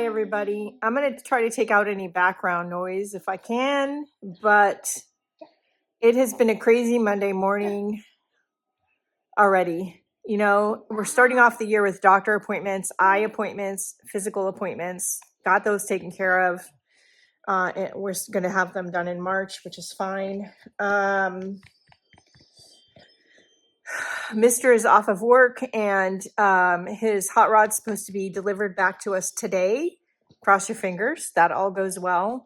Hi, everybody. I'm going to try to take out any background noise if I can, but it has been a crazy Monday morning already. You know, we're starting off the year with doctor appointments, eye appointments, physical appointments, got those taken care of. And we're going to have them done in March, which is fine. Mr. is off of work and his hot rod's supposed to be delivered back to us today. Cross your fingers. That all goes well.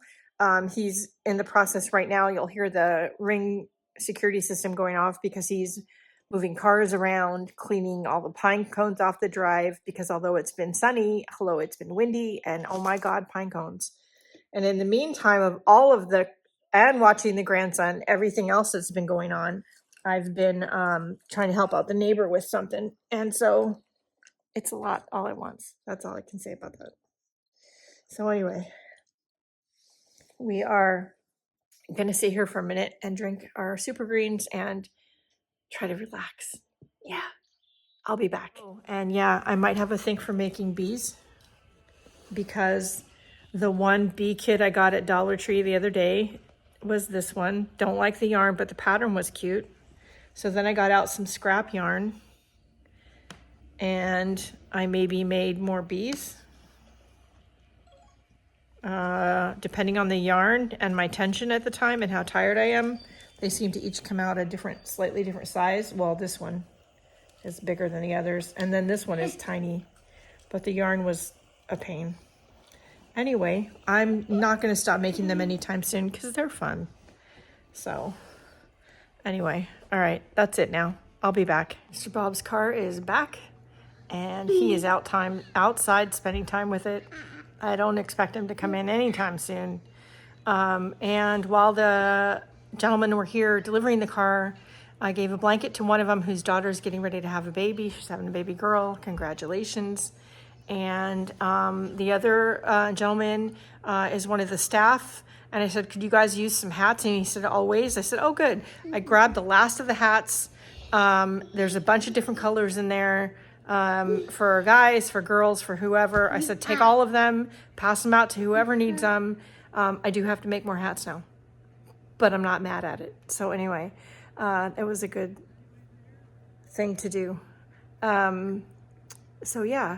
He's in the process right now. You'll hear the Ring security system going off because he's moving cars around, cleaning all the pine cones off the drive because although it's been sunny, it's been windy, and oh my God, pine cones. And in the meantime of all of and watching the grandson, everything else that's been going on, I've been trying to help out the neighbor with something. And so it's a lot all at once. That's all I can say about that. So anyway, we are going to sit here for a minute and drink our super greens and try to relax. Yeah, I'll be back. Oh, and yeah, I might have a thing for making bees because the one bee kit I got at Dollar Tree the other day was this one. Don't like the yarn, but the pattern was cute. So then I got out some scrap yarn and I maybe made more bees. Depending on the yarn and my tension at the time and how tired I am, they seem to each come out a slightly different size. Well, this one is bigger than the others. And then this one is tiny, but the yarn was a pain. Anyway, I'm not going to stop making them anytime soon because they're fun. So anyway, all right, that's it now. I'll be back. Mr. Bob's car is back and he is outside spending time with it. I don't expect him to come in anytime soon. And while the gentlemen were here delivering the car, I gave a blanket to one of them whose daughter is getting ready to have a baby. She's having a baby girl. Congratulations. And the other gentleman is one of the staff. And I said, could you guys use some hats? And he said, always. I said, oh, good. I grabbed the last of the hats. There's a bunch of different colors in there for guys, for girls, for whoever. I said, take all of them, pass them out to whoever needs them. I do have to make more hats now, but I'm not mad at it. So anyway, it was a good thing to do. So yeah.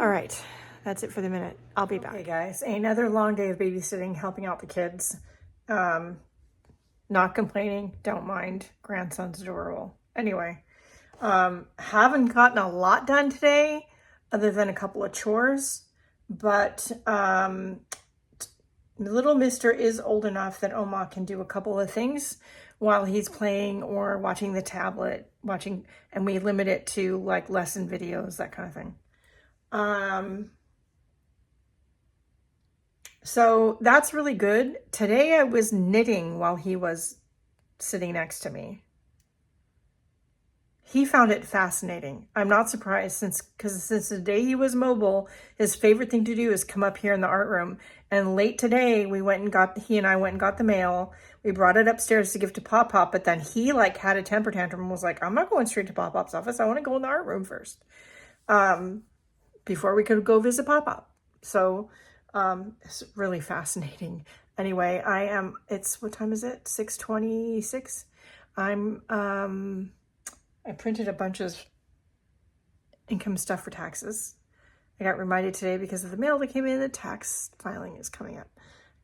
All right. That's it for the minute. I'll be back. Hey guys, another long day of babysitting, helping out the kids. Not complaining, don't mind. Grandson's adorable. Anyway, haven't gotten a lot done today other than a couple of chores, but little mister is old enough that Oma can do a couple of things while he's playing or watching the tablet, and we limit it to like lesson videos, that kind of thing. So that's really good. Today I was knitting while he was sitting next to me. He found it fascinating. I'm not surprised because since the day he was mobile, his favorite thing to do is come up here in the art room. And late today, he and I went and got the mail. We brought it upstairs to give to Pop Pop, but then he had a temper tantrum and was like, I'm not going straight to Pop Pop's office. I want to go in the art room first. Before we could go visit Pop Pop. So it's really fascinating. Anyway, what time is it? 6:26. I printed a bunch of income stuff for taxes. I got reminded today because of the mail that came in, the tax filing is coming up.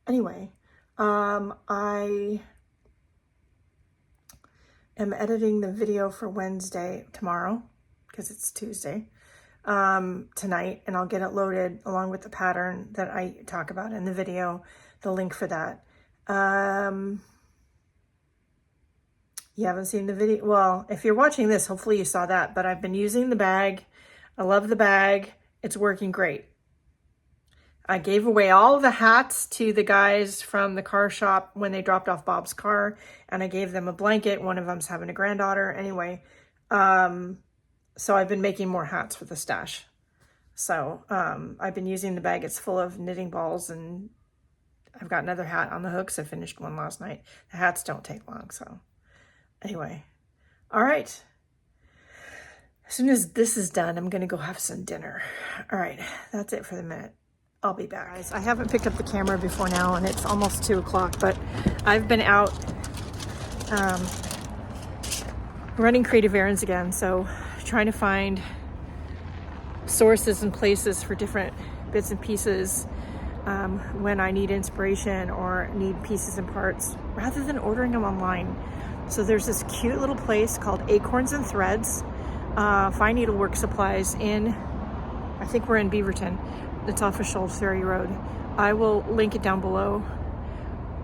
Anyway, I am editing the video for tomorrow, because it's Tuesday, tonight, and I'll get it loaded along with the pattern that I talk about in the video, the link for that. You haven't seen the video? Well, if you're watching this, hopefully you saw that, but I've been using the bag. I love the bag. It's working great. I gave away all the hats to the guys from the car shop when they dropped off Bob's car, and I gave them a blanket. One of them's having a granddaughter. Anyway, so I've been making more hats for the stash. So I've been using the bag. It's full of knitting balls, and I've got another hat on the hooks. I finished one last night. The hats don't take long, so... Anyway, all right. As soon as this is done, I'm gonna go have some dinner. All right, that's it for the minute. I'll be back. Guys, I haven't picked up the camera before now, and it's almost 2 o'clock, but I've been out running creative errands again, so trying to find sources and places for different bits and pieces when I need inspiration or need pieces and parts, rather than ordering them online. So there's this cute little place called Acorns and Threads, fine needlework supplies in, I think we're in Beaverton. It's off of Shoals Ferry Road. I will link it down below.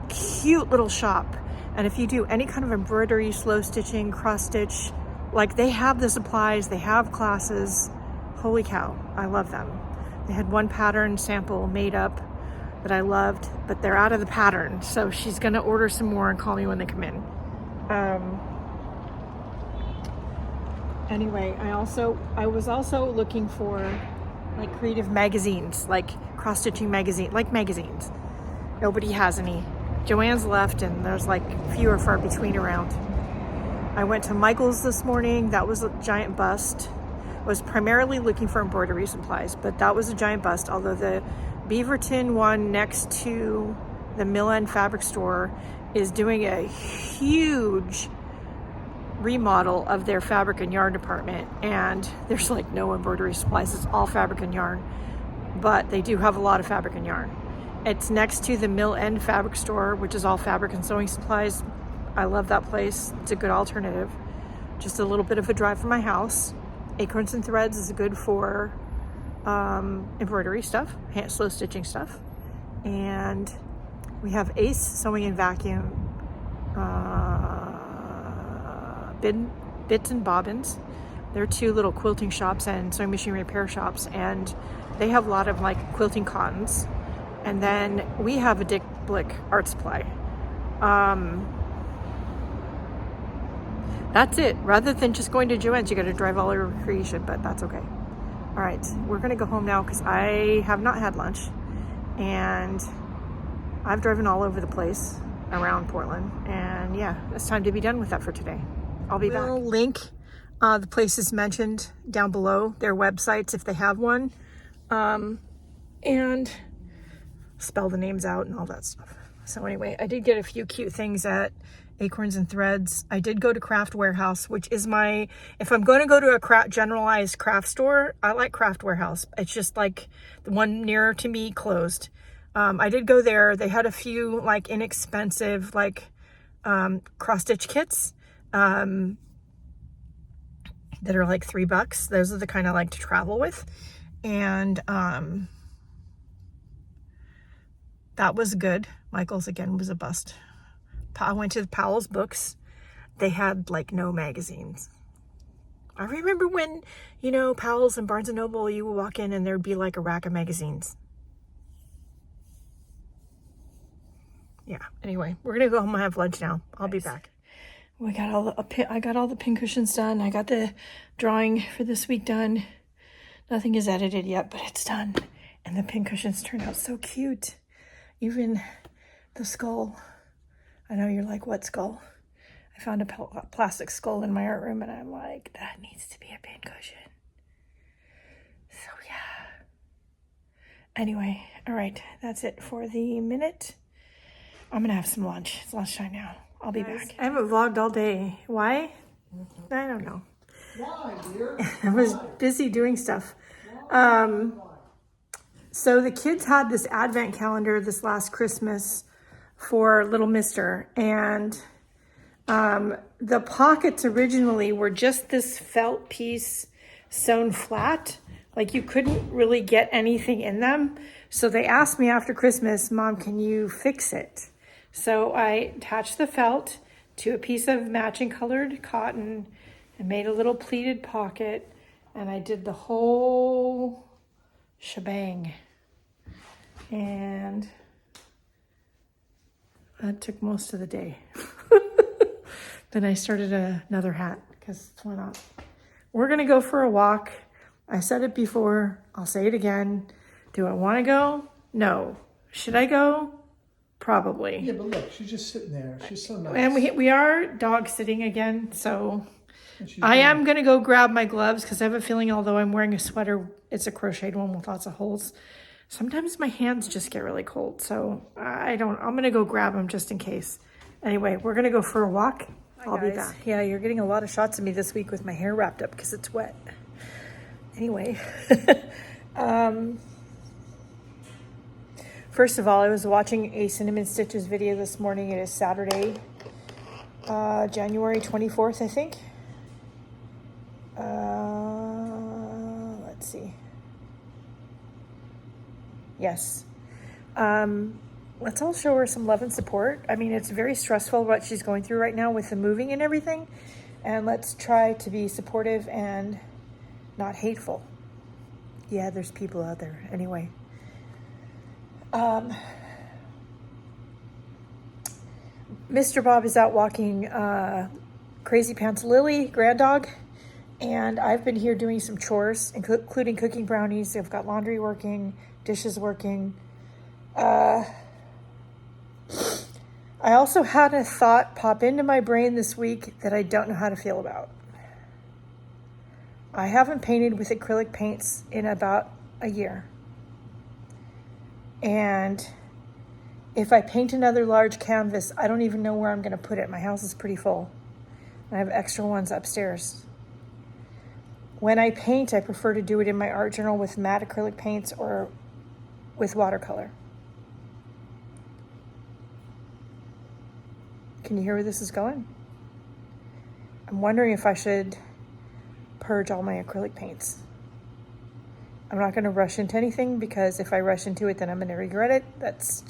Cute little shop. And if you do any kind of embroidery, slow stitching, cross stitch, like they have the supplies, they have classes. Holy cow, I love them. They had one pattern sample made up that I loved, but they're out of the pattern. So she's gonna order some more and call me when they come in. Anyway, I was also looking for like creative magazines, like cross-stitching magazine, like magazines. Nobody has any. Joann's left and there's like few or far between around. I went to Michael's this morning. That was a giant bust. I was primarily looking for embroidery supplies, but that was a giant bust. Although the Beaverton one next to the Mill End Fabric Store is doing a huge remodel of their fabric and yarn department, and there's like no embroidery supplies. It's all fabric and yarn, but they do have a lot of fabric and yarn. It's next to the Mill End Fabric Store, which is all fabric and sewing supplies. I love that place. It's a good alternative. Just a little bit of a drive from my house. Acorns and Threads is good for embroidery stuff, slow stitching stuff. And we have Ace Sewing and Vacuum, Bits and Bobbins. They're 2 little quilting shops and sewing machine repair shops, and they have a lot of like quilting cottons. And then we have a Dick Blick art supply. That's it. Rather than just going to Joann's, you got to drive all over Creation, but that's okay. All right, we're gonna go home now because I have not had lunch, and I've driven all over the place around Portland, and yeah, it's time to be done with that for today. I'll be back. We'll link the places mentioned down below, their websites if they have one, and spell the names out and all that stuff. So anyway, I did get a few cute things at Acorns and Threads. I did go to Craft Warehouse, which is my, if I'm going to go to a generalized craft store, I like Craft Warehouse. It's just like the one nearer to me closed. I did go there. They had a few like inexpensive like cross stitch kits that are like $3. Those are the kind I like to travel with. And that was good. Michael's again was a bust. I went to Powell's Books. They had like no magazines. I remember when, you know, Powell's and Barnes & Noble, you would walk in and there'd be like a rack of magazines. Yeah, anyway, we're gonna go home and have lunch now. I'll be back. We got I got all the pin cushions done. I got the drawing for this week done. Nothing is edited yet, but it's done. And the pin cushions turned out so cute. Even the skull. I know you're like, what skull? I found a plastic skull in my art room, and I'm like, that needs to be a pin cushion. So yeah. Anyway, all right, that's it for the minute. I'm gonna have some lunch. It's lunchtime now. I'll be back. I haven't vlogged all day. Why? I don't know. Why, dear? I was busy doing stuff. So the kids had this advent calendar this last Christmas for little mister, and the pockets originally were just this felt piece sewn flat, like you couldn't really get anything in them. So they asked me after Christmas, Mom, can you fix it? So I attached the felt to a piece of matching colored cotton and made a little pleated pocket, and I did the whole shebang. And that took most of the day. Then I started another hat because why not? We're gonna go for a walk. I said it before, I'll say it again. Do I wanna go? No. Should I go? Probably. Yeah, but look, she's just sitting there. She's so nice. And we are dog sitting again, so I am going to go grab my gloves because I have a feeling, although I'm wearing a sweater, it's a crocheted one with lots of holes. Sometimes my hands just get really cold. So I'm going to go grab them just in case. Anyway, we're going to go for a walk. I'll be back. Yeah, you're getting a lot of shots of me this week with my hair wrapped up because it's wet. Anyway, first of all, I was watching a Cinnamon Stitches video this morning. It is Saturday, January 24th, I think. Let's see. Yes. Let's all show her some love and support. I mean, it's very stressful what she's going through right now with the moving and everything. And let's try to be supportive and not hateful. Yeah, there's people out there. Anyway. Mr. Bob is out walking Crazy Pants Lily, grand dog. And I've been here doing some chores, including cooking brownies. I've got laundry working, dishes working. I also had a thought pop into my brain this week that I don't know how to feel about. I haven't painted with acrylic paints in about a year. And if I paint another large canvas, I don't even know where I'm going to put it. My house is pretty full. I have extra ones upstairs. When I paint, I prefer to do it in my art journal with matte acrylic paints or with watercolor. Can you hear where this is going? I'm wondering if I should purge all my acrylic paints. I'm not going to rush into anything because if I rush into it, then I'm going to regret it. That's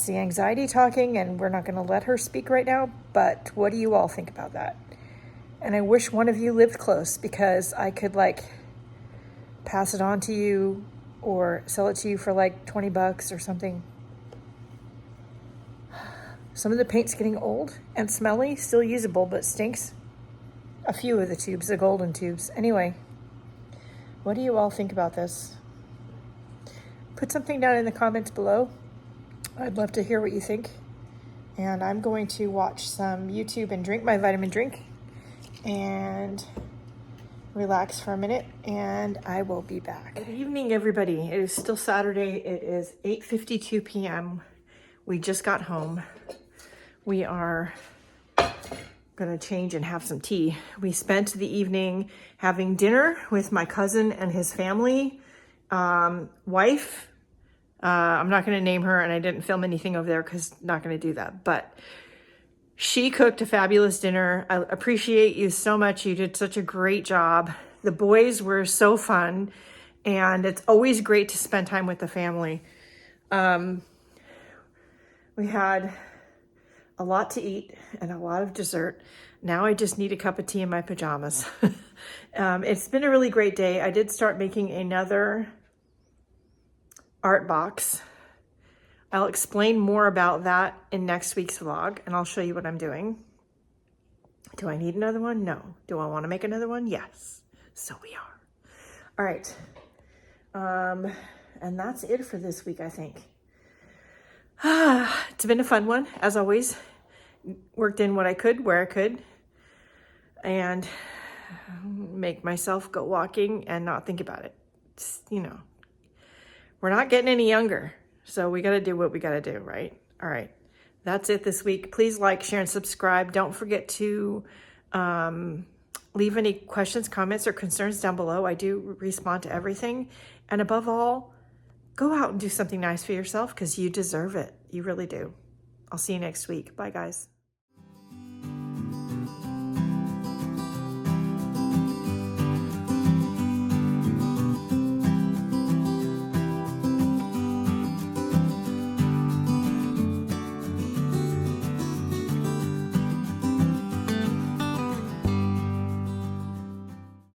the anxiety talking, and we're not going to let her speak right now. But what do you all think about that? And I wish one of you lived close because I could pass it on to you or sell it to you for $20 or something. Some of the paint's getting old and smelly, still usable, but stinks. A few of the tubes, the golden tubes. Anyway, what do you all think about this? Put something down in the comments below. I'd love to hear what you think. And I'm going to watch some YouTube and drink my vitamin drink and relax for a minute, and I will be back. Good evening, everybody. It is still Saturday. It is 8:52 p.m. We just got home. We are gonna change and have some tea. We spent the evening having dinner with my cousin and his family, wife. I'm not gonna name her, and I didn't film anything over there because not gonna do that, but she cooked a fabulous dinner. I appreciate you so much. You did such a great job. The boys were so fun, and it's always great to spend time with the family. We had a lot to eat and a lot of dessert. Now I just need a cup of tea in my pajamas. It's been a really great day. I did start making another art box. I'll explain more about that in next week's vlog, and I'll show you what I'm doing. Do I need another one? No. Do I want to make another one? Yes. So we are. All right. And that's it for this week, I think. It's been a fun one, as always. Worked in what I could, where I could, and make myself go walking and not think about it. It's, we're not getting any younger, so we got to do what we got to do, right? All right. That's it this week. Please like, share, and subscribe. Don't forget to leave any questions, comments, or concerns down below. I do respond to everything. And above all, go out and do something nice for yourself because you deserve it. You really do. I'll see you next week. Bye, guys.